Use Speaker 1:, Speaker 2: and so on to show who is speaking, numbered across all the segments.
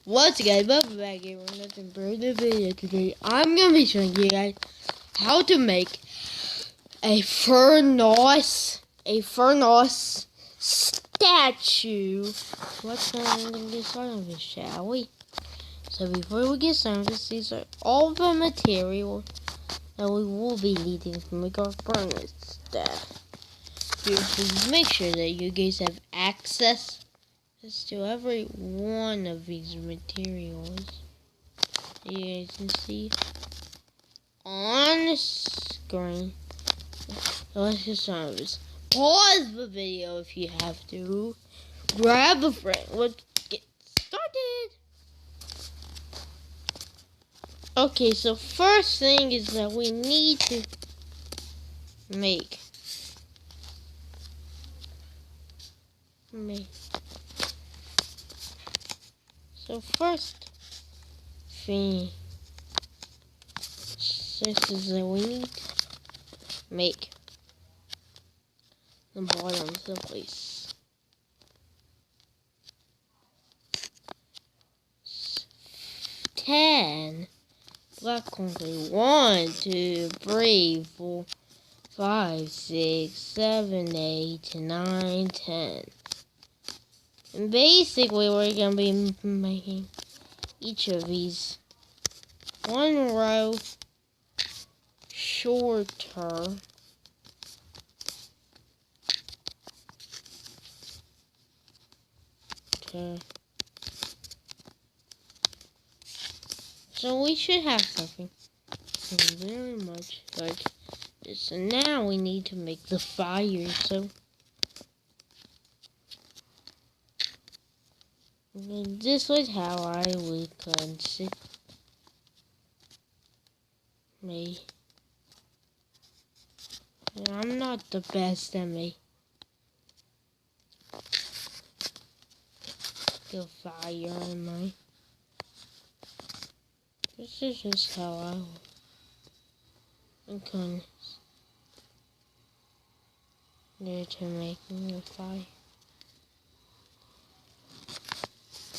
Speaker 1: What's up guys, welcome back here with another brand new video. Today I'm going to be showing you guys how to make a Furnos statue. Let's get started with, shall we? So before we get started, these are all the material that we will be needing to make our furnace statue. Please make sure that you guys have access to every one of these materials. You guys can see on the screen. So let's get started. Just pause the video if you have to. Grab a friend. Let's get started. Okay, so first thing is that we need to make. So first thing is that we need to make the bottom of the place. 10 black concrete. 1, 2, 3, 4, 5, 6, 7, 8, 9, 10. And basically, we're going to be making each of these one row shorter. Okay. So we should have something very much like this. And now we need to make the fire. So this was how I would consider me. I'm not the best at me. The fire in my. This is just how I would consider to make the fire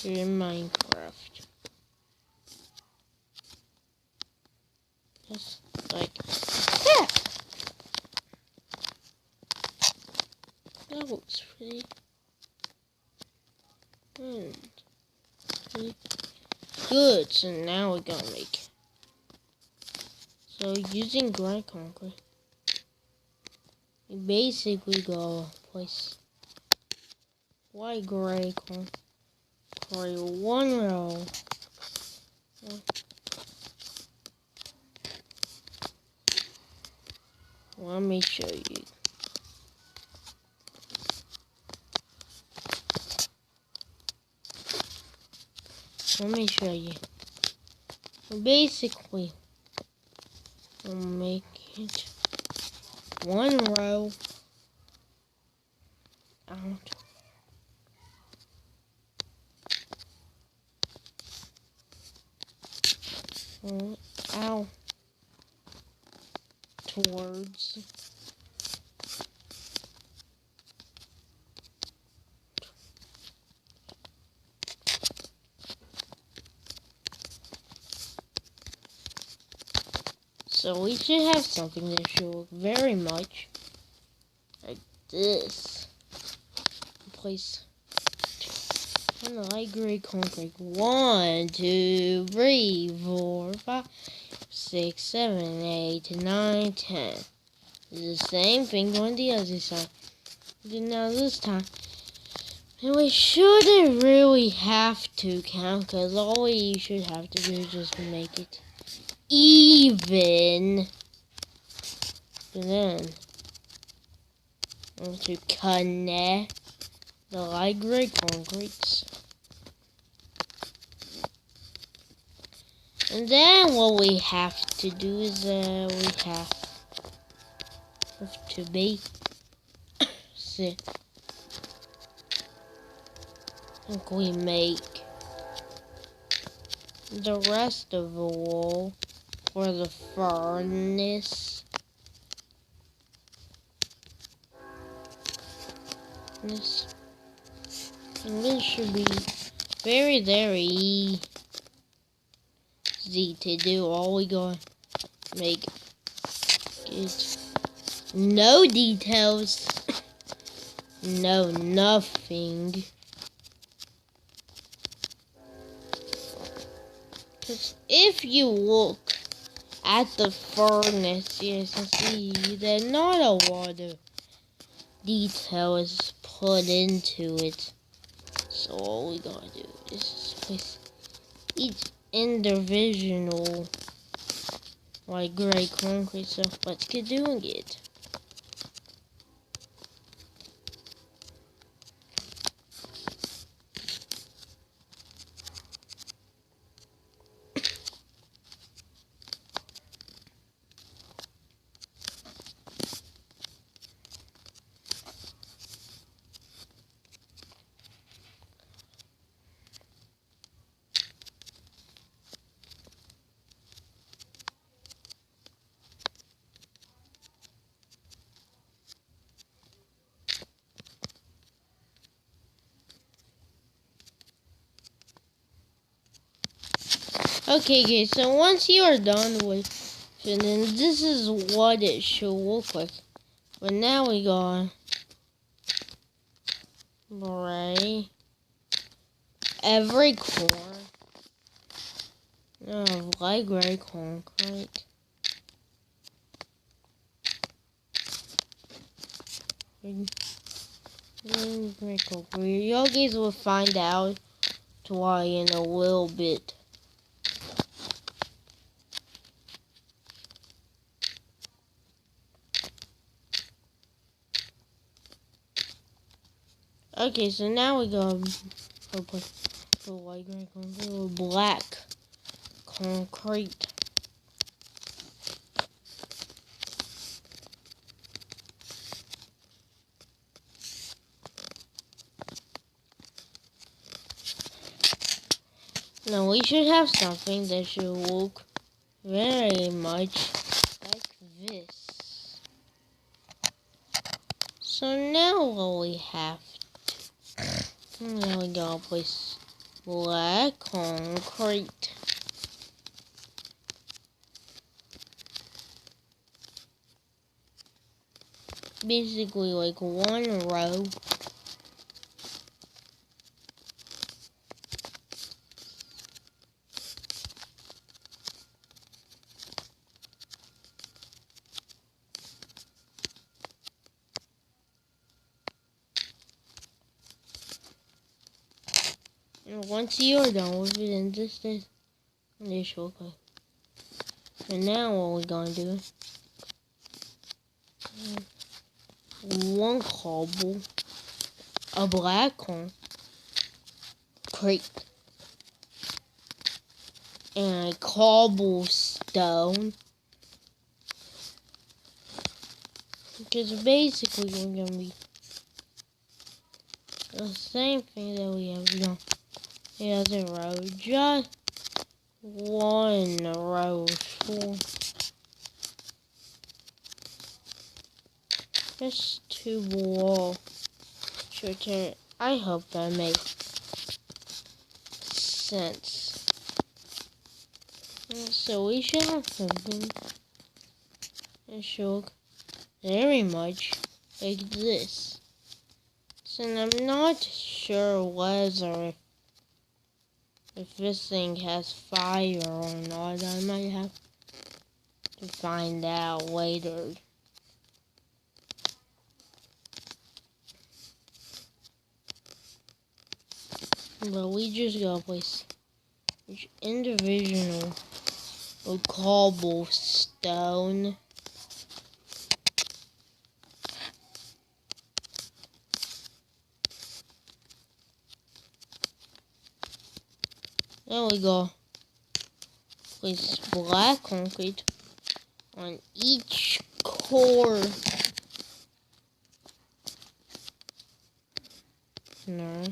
Speaker 1: in Minecraft. Just like that. That looks pretty good. So now we're gonna make. So using gray concrete, you basically go place white gray concrete. One row. Let me show you. So basically, we'll make it one row out. Out towards so we should have something that should look very much like this. Place on the light gray concrete. 1, 2, 3, 4, 5, 6, 7, 8, 9, 10. It's the same thing on the other side. Now this time, and we shouldn't really have to count, because all you should have to do is just make it even. And then to connect the light gray concretes. And then what we have to do is we have to be like we make the rest of the wall for the furnace. And this should be very, very easy to do. All we gotta make it no details, no nothing. Because if you look at the furnace, you can see that not a lot of detail is put into it. So all we gotta do is place each individual like gray concrete. So let's get doing it. Okay guys, so once you are done with it, then this is what it should look like. But now we got gray every corner of light gray concrete. You guys will find out why in a little bit. Okay, so now we go put white gray concrete with black concrete. Now we should have something that should look very much like this. So now what we have, now we gotta place black concrete. Basically like one row. And once you're done with it, then this is this look like. And now what we're gonna do? One cobble, a black concrete, and a cobblestone. Because basically we're gonna be the same thing that we have done. The other row, just one row full. Just two wall. I hope that makes sense. So we should have something that should look very much like this. So I'm not sure whether if this thing has fire or not. I might have to find out later. But we just gotta place each individual cobblestone. There we go. Place black concrete on each core. No.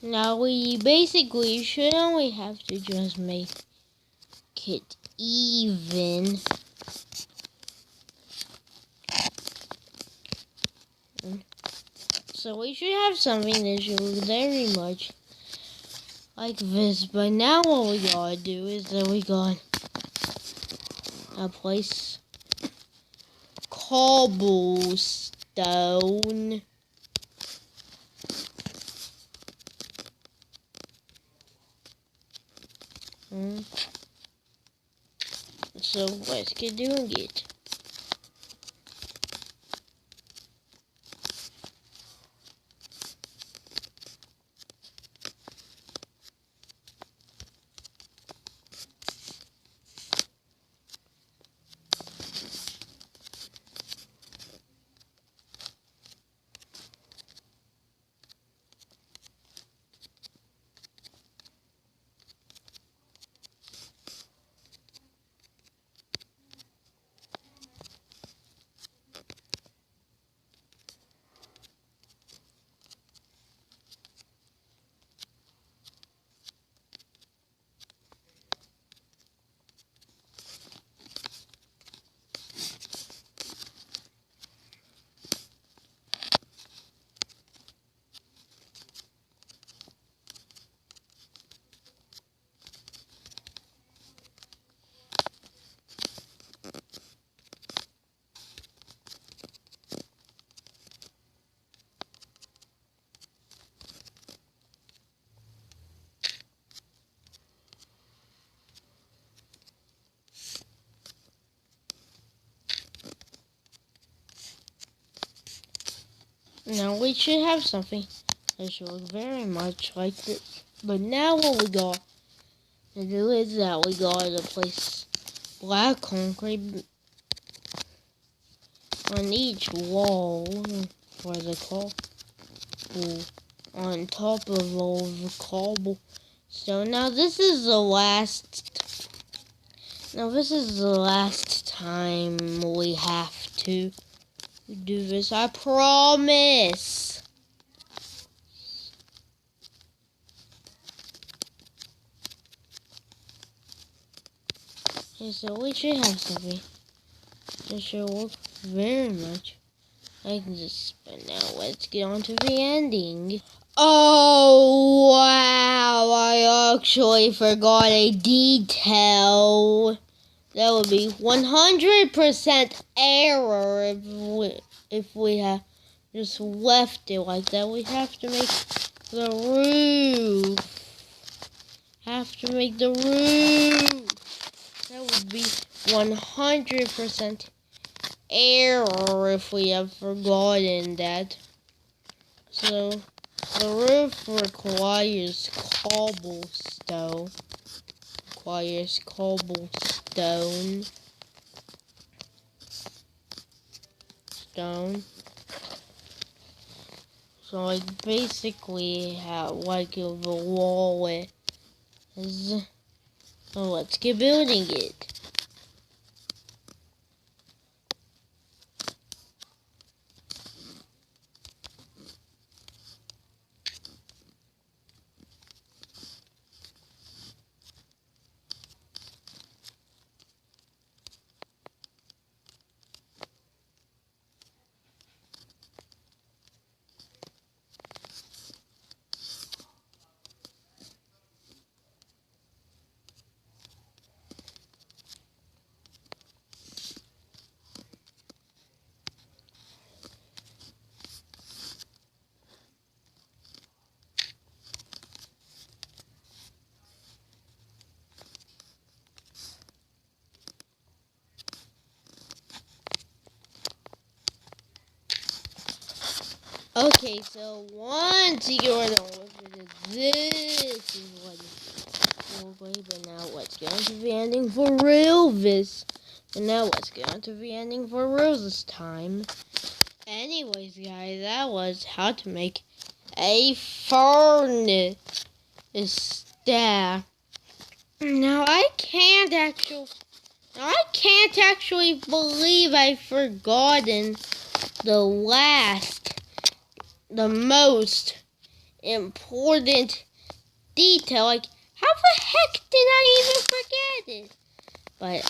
Speaker 1: Now we basically should only have to just make it even. So we should have something that should look very much like this. But now what we gotta do is that we got a place cobblestone. So let's get doing it. Now we should have something that should look very much like this. But now what we got to do is that we gotta place black concrete on each wall for the cobble on top of all the cobblestone. Now this is the last time we have to do this. I promise. Okay, so we should have something that should look very much like this. But now let's get on to the ending. Oh wow, I actually forgot a detail. That would be 100% error if we have just left it like that. We have to make the roof. That would be 100% error if we have forgotten that. So the roof requires cobblestone. So like basically how like the wall is. So let's get building it. Okay, so once you're done with it, this is what it will be. But now let's get on to the ending for real this time. Anyways, guys, that was how to make a furnace stack. Now I can't actually believe I've forgotten the most important detail. Like, how the heck did I even forget it? But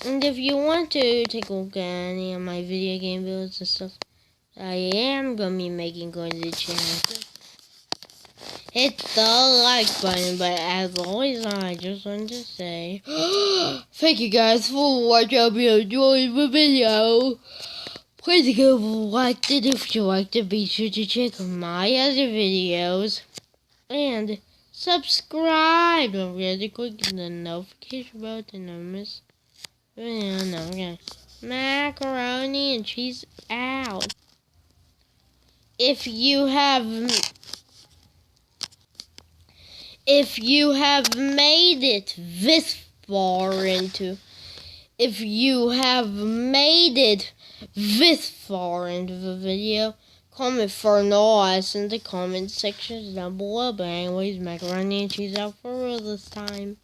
Speaker 1: and if you want to take a look at any of my video game videos and stuff, I am gonna be making going to the channel. Hit the like button, but as always, I just want to say thank you guys for watching. I hope you enjoyed the video. Please give a like, and if you liked it, be sure to check my other videos. And subscribe. Don't forget to click the notification bell to not miss. No, okay. Macaroni and cheese out. If you have made it this far into the video, comment for noise in the comment section down below. But anyways, macaroni and cheese out for real this time.